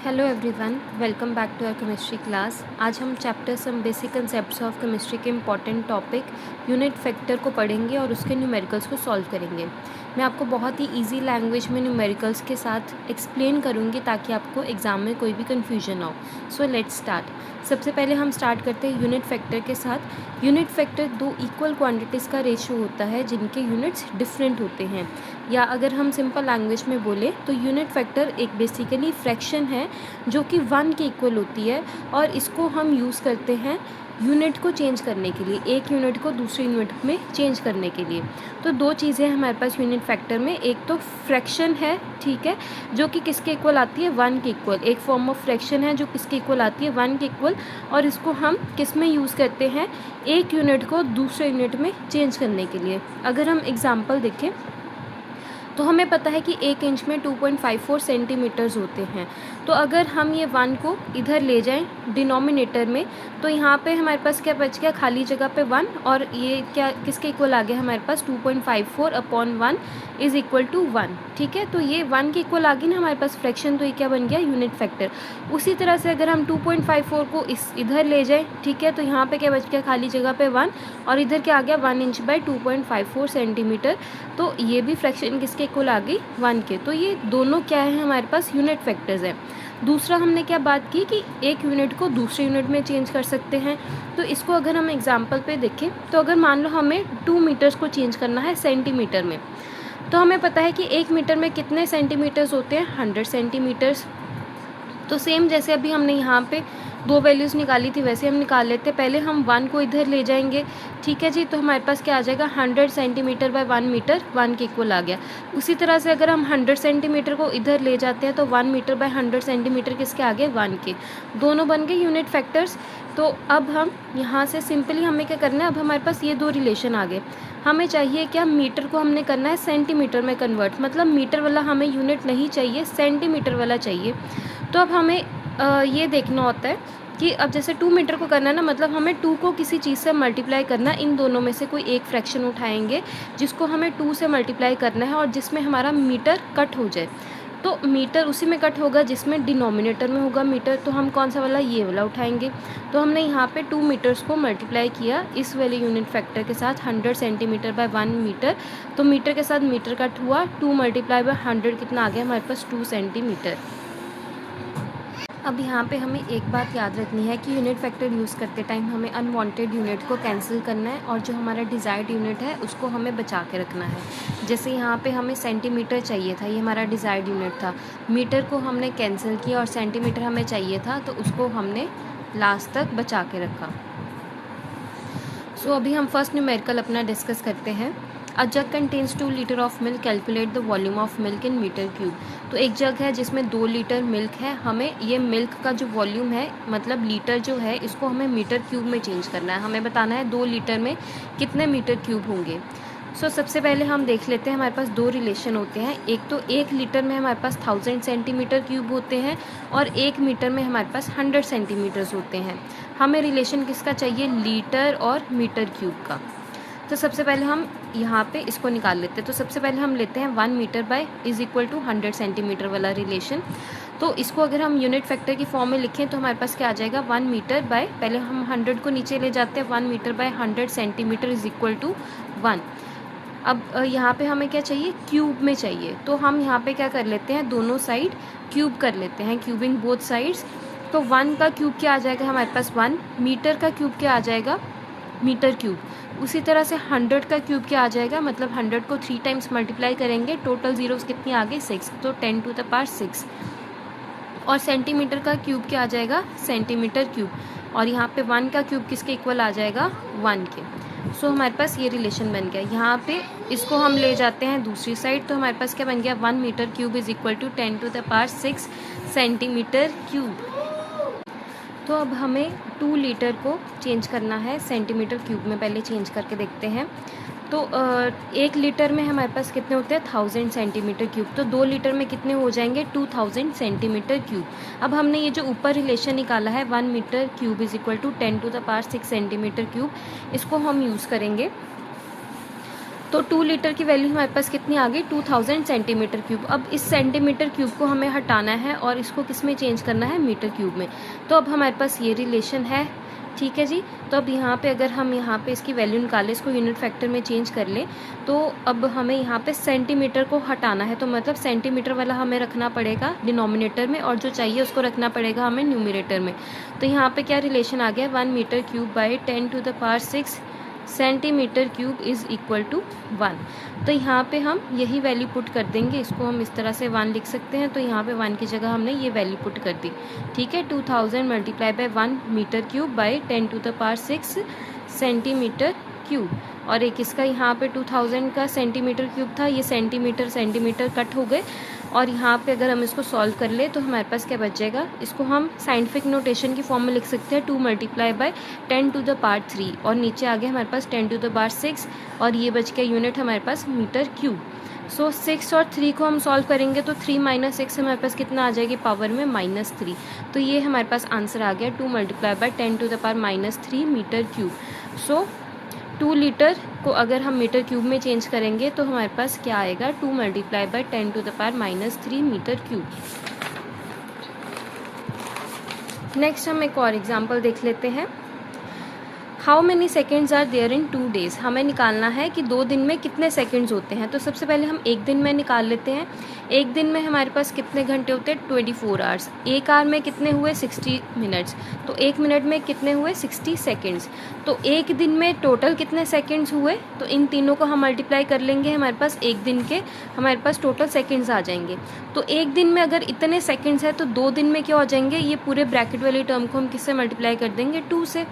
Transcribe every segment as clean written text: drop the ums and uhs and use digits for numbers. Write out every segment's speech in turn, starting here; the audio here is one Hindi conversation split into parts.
Hello everyone, welcome back to our chemistry class. आज हम chapter some basic concepts of chemistry के इम्पॉर्टेंट टॉपिक यूनिट फैक्टर को पढ़ेंगे और उसके न्यूमेरिकल्स को सॉल्व करेंगे। मैं आपको बहुत ही इजी लैंग्वेज में न्यूमेरिकल्स के साथ एक्सप्लेन करूँगी ताकि आपको एग्ज़ाम में कोई भी कन्फ्यूजन ना हो। So let's start. सबसे पहले हम स्टार्ट करते हैं यूनिट फैक्टर के साथ। यूनिट फैक्टर दो इक्वल क्वांटिटीज़ का रेशियो होता है जिनके यूनिट्स डिफरेंट होते हैं, या अगर हम सिंपल लैंग्वेज में बोले तो यूनिट फैक्टर एक बेसिकली फ्रैक्शन है जो कि 1 के इक्वल होती है, और इसको हम यूज़ करते हैं यूनिट को चेंज करने के लिए, एक यूनिट को दूसरे यूनिट में चेंज करने के लिए। तो दो चीज़ें हैं हमारे पास यूनिट फैक्टर में, एक तो फ्रैक्शन है, ठीक है, जो कि किसके इक्वल आती है, 1 के इक्वल। एक फॉर्म ऑफ फ्रैक्शन है जो किसके इक्वल आती है, 1 के इक्वल, और इसको हम किस में यूज़ करते हैं, एक यूनिट को दूसरे यूनिट में चेंज करने के लिए। अगर हम एग्जाम्पल देखें तो हमें पता है कि 1 इंच में 2.54 सेंटीमीटर्स होते हैं। तो अगर हम ये 1 को इधर ले जाएं डिनोमिनेटर में, तो यहाँ पे हमारे पास क्या बच गया, खाली जगह पे 1, और ये क्या किसके इक्वल आ गया हमारे पास, 2.54 अपॉन 1 इज़ इक्वल टू 1। ठीक है, तो ये 1 के इक्वल आ गई ना हमारे पास फ्रैक्शन, तो ये क्या बन गया, यूनिट फैक्टर। उसी तरह से अगर हम 2.54 को इधर ले जाएँ, ठीक है, तो यहाँ पर क्या बच गया, खाली जगह पर 1, और इधर क्या आ गया, 1 इंच बाई 2.54 सेंटीमीटर। तो ये भी फ्रैक्शन किसके इक्वल आ गई, 1 के। तो ये दोनों क्या है हमारे पास, यूनिट फैक्टर्स हैं। दूसरा हमने क्या बात की कि एक यूनिट को दूसरे यूनिट में चेंज कर सकते हैं। तो इसको अगर हम एग्जांपल पे देखें, तो अगर मान लो हमें 2 मीटर्स को चेंज करना है सेंटीमीटर में, तो हमें पता है कि 1 मीटर में कितने सेंटीमीटर्स होते हैं, 100 सेंटीमीटर्स। तो सेम जैसे अभी हमने यहाँ पे दो वैल्यूज़ निकाली थी वैसे हम निकाल लेते हैं। पहले हम 1 को इधर ले जाएंगे, ठीक है जी, तो हमारे पास क्या आ जाएगा, 100 सेंटीमीटर बाय 1 मीटर, 1 के इक्वल आ गया। उसी तरह से अगर हम 100 सेंटीमीटर को इधर ले जाते हैं तो 1 मीटर बाय 100 सेंटीमीटर किसके आगे, 1 के। दोनों बन गए यूनिट फैक्टर्स। तो अब हम यहाँ से सिंपली हमें क्या करना है, अब हमारे पास ये दो रिलेशन आ गए। हमें चाहिए क्या, मीटर को हमने करना है सेंटीमीटर में कन्वर्ट, मतलब मीटर वाला हमें यूनिट नहीं चाहिए, सेंटीमीटर वाला चाहिए। तो अब हमें ये देखना होता है कि अब जैसे 2 मीटर को करना है ना, मतलब हमें 2 को किसी चीज़ से मल्टीप्लाई करना है। इन दोनों में से कोई एक फ्रैक्शन उठाएंगे जिसको हमें 2 से मल्टीप्लाई करना है और जिसमें हमारा मीटर कट हो जाए। तो मीटर उसी में कट होगा जिसमें डिनोमिनेटर में होगा मीटर, तो हम कौन सा वाला, ये वाला उठाएंगे। तो हमने यहाँ पे 2 मीटर्स को मल्टीप्लाई किया इस वाले यूनिट फैक्टर के साथ, 100 सेंटीमीटर बाय 1 मीटर। तो मीटर के साथ मीटर कट हुआ, 2 मल्टीप्लाई बाय 100 कितना आ गया हमारे पास, 2 सेंटीमीटर। अब यहाँ पे हमें एक बात याद रखनी है कि यूनिट फैक्टर यूज़ करते टाइम हमें अनवांटेड यूनिट को कैंसिल करना है और जो हमारा डिज़ायर्ड यूनिट है उसको हमें बचा के रखना है। जैसे यहाँ पे हमें सेंटीमीटर चाहिए था, ये हमारा डिज़ायर्ड यूनिट था, मीटर को हमने कैंसिल किया और सेंटीमीटर हमें चाहिए था तो उसको हमने लास्ट तक बचा के रखा। सो अभी हम फर्स्ट न्यूमेरिकल अपना डिस्कस करते हैं। A jug contains 2 litre of milk, calculate the volume of milk in metre cube. तो एक जग है जिसमें 2 लीटर मिल्क है, हमें ये मिल्क का जो वॉल्यूम है, मतलब लीटर जो है, इसको हमें मीटर क्यूब में चेंज करना है। हमें बताना है 2 लीटर में कितने मीटर क्यूब होंगे। सो सबसे पहले हम देख लेते हैं, हमारे पास दो रिलेशन होते हैं। एक तो 1 लीटर में हमारे पास 1000 सेंटीमीटर क्यूब होते हैं और 1 मीटर में हमारे पास 100 सेंटीमीटर्स होते हैं। हमें रिलेशन किसका चाहिए, लीटर और मीटर क्यूब का। तो सबसे पहले हम यहाँ पे इसको निकाल लेते हैं। तो सबसे पहले हम लेते हैं 1 metre by is equal to 100 centimetre वाला रिलेशन। तो इसको अगर हम यूनिट फैक्टर की फॉर्म में लिखें तो हमारे पास क्या आ जाएगा, 1 मीटर बाय, पहले हम 100 को नीचे ले जाते हैं, 1 metre by 100 centimetre is equal to 1। अब यहाँ पे हमें क्या चाहिए, क्यूब में चाहिए। तो हम यहाँ पे क्या कर लेते हैं, दोनों साइड क्यूब कर लेते हैं, क्यूबिंग बोथ साइड्स। तो 1 का क्यूब क्या आ जाएगा हमारे पास 1, मीटर का क्यूब क्या आ जाएगा, मीटर क्यूब। उसी तरह से 100 का क्यूब क्या आ जाएगा, मतलब 100 को 3 टाइम्स मल्टीप्लाई करेंगे, टोटल ज़ीरोज़ कितनी आ गई, 6, तो 10 टू द पावर 6। और सेंटीमीटर का क्यूब क्या आ जाएगा, सेंटीमीटर क्यूब। और यहाँ पे 1 का क्यूब किसके इक्वल आ जाएगा, 1 के। सो हमारे पास ये रिलेशन बन गया। यहाँ पे इसको हम ले जाते हैं दूसरी साइड, तो हमारे पास क्या बन गया, 1 metre cube is equal to 10 to the power 6 centimetre cube. तो अब हमें 2 लीटर को चेंज करना है सेंटीमीटर क्यूब में, पहले चेंज करके देखते हैं। तो 1 लीटर में हमारे पास कितने होते हैं, 1000 सेंटीमीटर क्यूब। तो 2 लीटर में कितने हो जाएंगे, 2000 सेंटीमीटर क्यूब। अब हमने ये जो ऊपर रिलेशन निकाला है 1 metre cube is equal to 10 to the power 6 centimetre cube, इसको हम यूज़ करेंगे। तो 2 लीटर की वैल्यू हमारे पास कितनी आ गई 2000 सेंटीमीटर क्यूब। अब इस सेंटीमीटर क्यूब को हमें हटाना है और इसको किस में चेंज करना है, मीटर क्यूब में। तो अब हमारे पास ये रिलेशन है, ठीक है जी। तो अब यहाँ पे अगर हम यहाँ पे इसकी वैल्यू निकालें, इसको यूनिट फैक्टर में चेंज कर लें, तो अब हमें यहाँ पे सेंटीमीटर को हटाना है। तो मतलब सेंटीमीटर वाला हमें रखना पड़ेगा डिनोमिनेटर में और जो चाहिए उसको रखना पड़ेगा हमें न्यूमरेटर में। तो यहाँ पे क्या रिलेशन आ गया, 1 metre cube by 10⁻6 centimetre cube is equal to 1। तो यहाँ पे हम यही वैल्यू पुट कर देंगे, इसको हम इस तरह से 1 लिख सकते हैं। तो यहाँ पे 1 की जगह हमने ये वैल्यू पुट कर दी, ठीक है। 2000 multiply by 1 metre cube by 10⁻6 centimetre cube. और एक इसका यहाँ पे 2000 का सेंटीमीटर क्यूब था, ये सेंटीमीटर कट हो गए। और यहाँ पे अगर हम इसको सॉल्व कर ले तो हमारे पास क्या बचेगा, इसको हम साइंटिफिक नोटेशन की फॉर्म में लिख सकते हैं 2 मल्टीप्लाई बाई 10⁻3 और नीचे आ गया हमारे पास 10⁻6 और ये बच गया यूनिट हमारे पास मीटर क्यूब। सो 6 और 3 को हम सॉल्व करेंगे तो 3 - 6 हमारे पास कितना आ जाएगी, पावर में -3। तो ये हमारे पास आंसर आ गया 2 multiply by 10⁻³ metre cube. So 2 litre को अगर हम मीटर क्यूब में चेंज करेंगे तो हमारे पास क्या आएगा, 2 multiply by 10⁻³ metre cube. Next हम एक और एग्जांपल देख लेते हैं। How many seconds are there in 2 days. हमें निकालना है कि 2 दिन में कितने सेकेंड्स होते हैं। तो सबसे पहले हम एक दिन में निकाल लेते हैं। एक दिन में हमारे पास कितने घंटे होते हैं, 24 आवर्स। एक आवर में कितने हुए, 60 मिनट्स। तो एक मिनट में कितने हुए, 60 सेकेंड्स। तो एक दिन में टोटल कितने सेकेंड्स हुए, तो इन तीनों को हम मल्टीप्लाई कर लेंगे, हमारे पास एक दिन के हमारे पास टोटल सेकेंड्स आ जाएंगे। तो एक दिन में अगर इतने सेकेंड्स है तो 2 दिन में क्या हो जाएंगे, ये पूरे ब्रैकेट वाली टर्म को हम किससे मल्टीप्लाई कर देंगे, 2 से।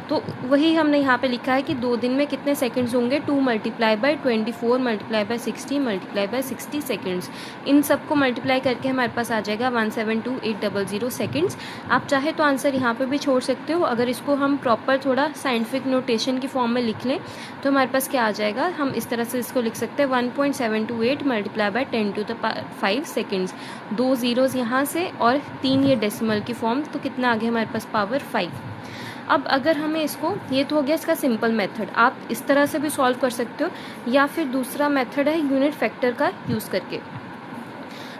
तो वही हमने यहाँ पे लिखा है कि 2 दिन में कितने सेकंड्स होंगे, 2 multiply by 24 multiply by 60 multiply by 60 seconds. इन सबको मल्टीप्लाई करके हमारे पास आ जाएगा 172,800 सेकंड्स। आप चाहे तो आंसर यहाँ पे भी छोड़ सकते हो। अगर इसको हम प्रॉपर थोड़ा साइंटिफिक नोटेशन की फॉर्म में लिख लें तो हमारे पास क्या आ जाएगा, हम इस तरह से इसको लिख सकते हैं 1.728 मल्टीप्लाई बाई 10⁵ सेकेंड्स। 2 ज़ीरोज़ यहाँ से और 3 ये डेसिमल की फॉर्म, तो कितना आ गया हमारे पास, पावर 5। अब अगर हमें इसको, ये तो हो गया इसका सिंपल मेथड, आप इस तरह से भी सॉल्व कर सकते हो, या फिर दूसरा मेथड है यूनिट फैक्टर का यूज़ करके।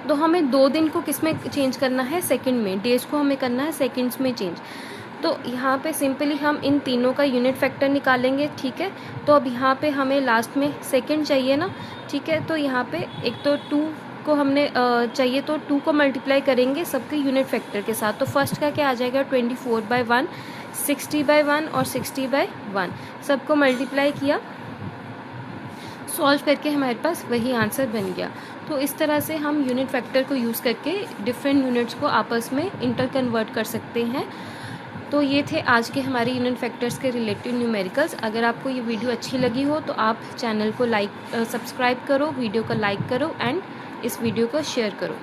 तो हमें 2 दिन को किस में चेंज करना है, सेकंड में। डेज को हमें करना है सेकंड्स में चेंज। तो यहाँ पे सिंपली हम इन तीनों का यूनिट फैक्टर निकालेंगे, ठीक है। तो अब यहाँ पे हमें लास्ट में सेकंड चाहिए ना, ठीक है। तो यहाँ पे एक तो 2 को हमने चाहिए, तो 2 को मल्टीप्लाई करेंगे सबके यूनिट फैक्टर के साथ। तो फर्स्ट का क्या आ जाएगा, 24/1, 60/1 और 60/1, सबको मल्टीप्लाई किया, सॉल्व करके हमारे पास वही आंसर बन गया। तो इस तरह से हम यूनिट फैक्टर को यूज़ करके डिफरेंट यूनिट्स को आपस में इंटर कन्वर्ट कर सकते हैं। तो ये थे आज के हमारे यूनिट फैक्टर्स के रिलेटेड न्यूमेरिकल्स। अगर आपको ये वीडियो अच्छी लगी हो तो आप चैनल को सब्सक्राइब करो, वीडियो को लाइक करो एंड इस वीडियो को शेयर करो।